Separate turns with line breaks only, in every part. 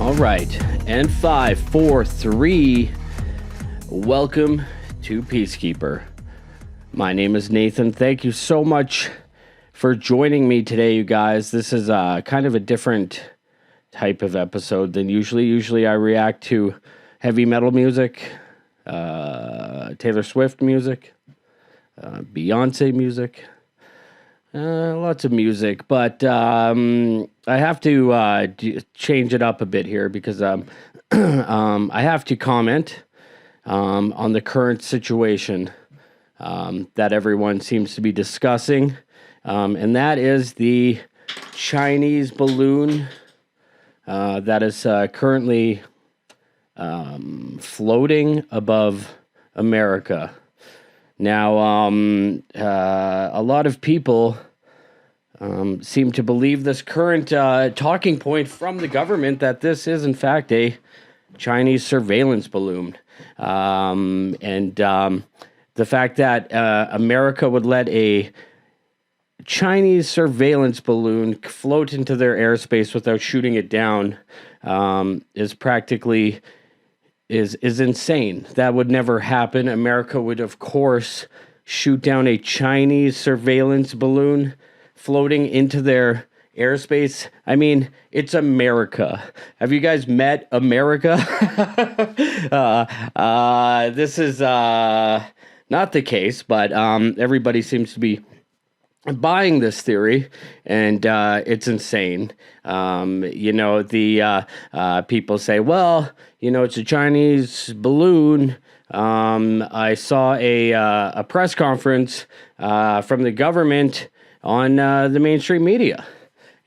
All right. And 5, 4, 3. Welcome to PeaceKeeper. My name is Nathan. Thank you so much for joining me today, you guys. This is kind of a different type of episode than usually. Usually I react to heavy metal music, Taylor Swift music, Beyonce music, lots of music. But I have to change it up a bit here because I have to comment on the current situation that everyone seems to be discussing. And that is the Chinese balloon that is currently floating above America. Now, a lot of people seem to believe this current talking point from the government that this is, in fact, a Chinese surveillance balloon. And the fact that America would let a Chinese surveillance balloon float into their airspace without shooting it down is practically is insane. That would never happen. America would, of course, shoot down a Chinese surveillance balloon floating into their airspace. I mean, it's America. Have you guys met America? This is not the case, but everybody seems to be buying this theory, and it's insane. The people say, well, it's a Chinese balloon. I saw a press conference from the government on the mainstream media.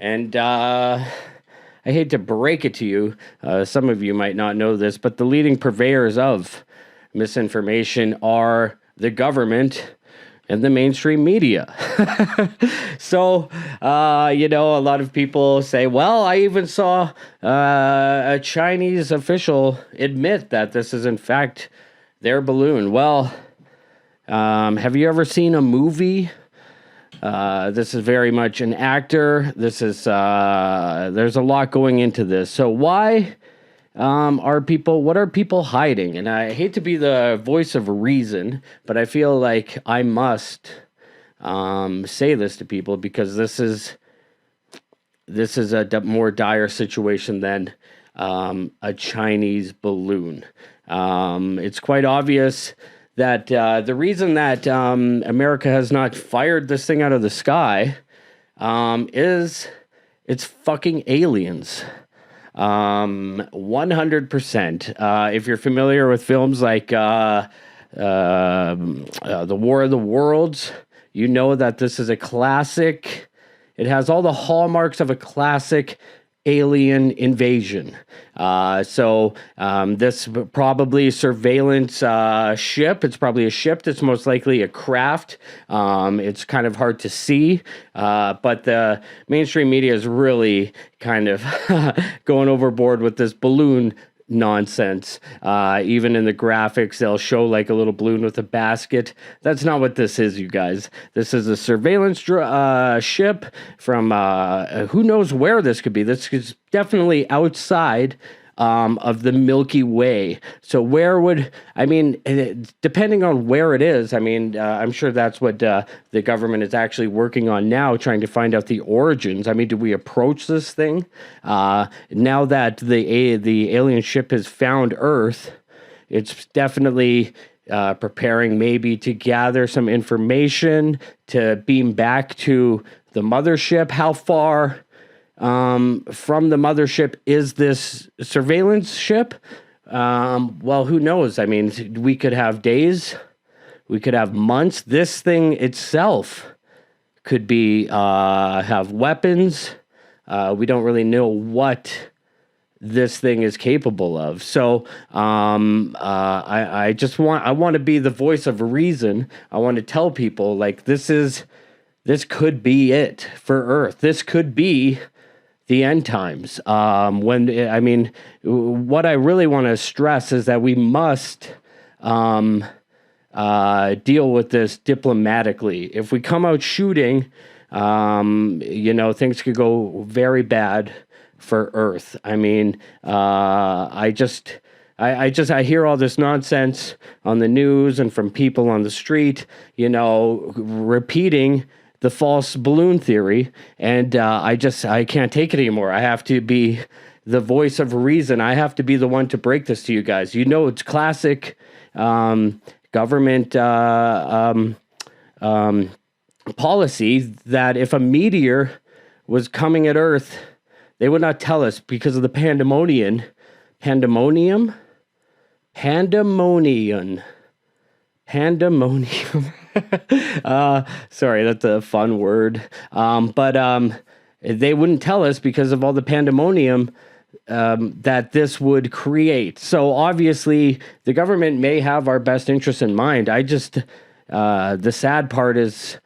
And I hate to break it to you, some of you might not know this, but the leading purveyors of misinformation are the government and the mainstream media. So, a lot of people say, well, I even saw a Chinese official admit that this is in fact their balloon. Well, have you ever seen a movie? This is very much an actor. This is, there's a lot going into this. So why what are people hiding? And I hate to be the voice of reason, but I feel like I must say this to people because this is a more dire situation than a Chinese balloon. It's quite obvious that the reason that America has not fired this thing out of the sky is it's fucking aliens. 100%. If you're familiar with films like The War of the Worlds, you know that this is a classic. It has all the hallmarks of a classic alien invasion. So this probably surveillance ship. It's probably a ship that's most likely a craft. It's kind of hard to see, but the mainstream media is really kind of going overboard with this balloon nonsense. Even in the graphics, they'll show like a little balloon with a basket. That's not what this is, you guys. This is a surveillance ship from who knows where this could be. This is definitely outside of the Milky Way. So depending on where it is, I'm sure that's what the government is actually working on now, trying to find out the origins. Do we approach this thing? Now that the alien ship has found Earth, it's definitely preparing maybe to gather some information to beam back to the mothership. How far from the mothership is this surveillance ship? Well, who knows? We could have days, we could have months. This thing itself could be have weapons. We don't really know what this thing is capable of. So I want to be the voice of reason. I want to tell people like this could be it for Earth. This could be the end times. What I really want to stress is that we must deal with this diplomatically. If we come out shooting, things could go very bad for Earth. I mean, I hear all this nonsense on the news and from people on the street, repeating the false balloon theory, and I can't take it anymore. I have to be the voice of reason. I have to be the one to break this to you guys. It's classic government policy that if a meteor was coming at Earth, they would not tell us because of the pandemonium. Sorry, that's a fun word. But they wouldn't tell us because of all the pandemonium that this would create. So obviously, the government may have our best interests in mind. The sad part is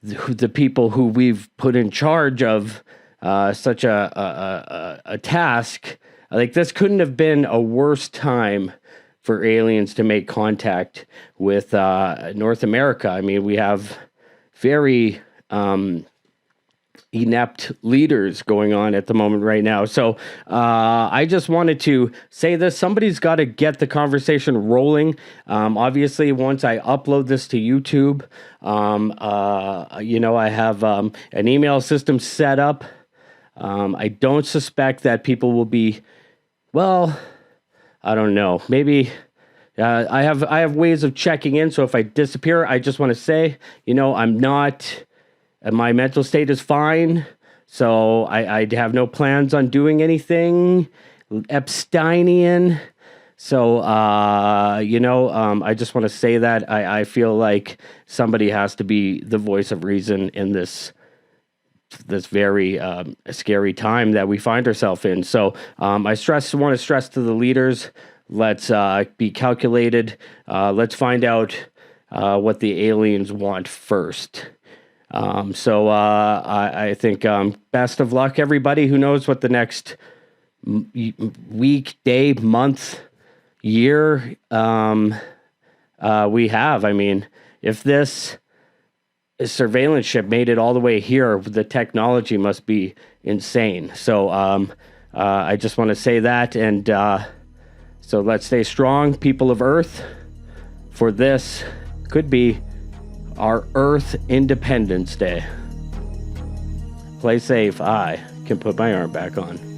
the people who we've put in charge of such a task. Like, this couldn't have been a worse time for aliens to make contact with North America. I mean, we have very inept leaders going on at the moment right now. So I just wanted to say this. Somebody's got to get the conversation rolling. Obviously, once I upload this to YouTube, I have an email system set up. I don't suspect that people will be, well, I don't know. Maybe I have ways of checking in. So if I disappear, I just want to say, I'm not. My mental state is fine. So I have no plans on doing anything Epsteinian. So I just want to say that I feel like somebody has to be the voice of reason in this very scary time that we find ourselves in. So I want to stress to the leaders, let's be calculated. Let's find out what the aliens want first. I think best of luck, everybody. Who knows what the next week, day, month, year we have. I mean, if this surveillance ship made it all the way here, the technology must be insane. So I just want to say that, and so let's stay strong, people of Earth, for this could be our Earth Independence Day. Play safe. I can put my arm back on.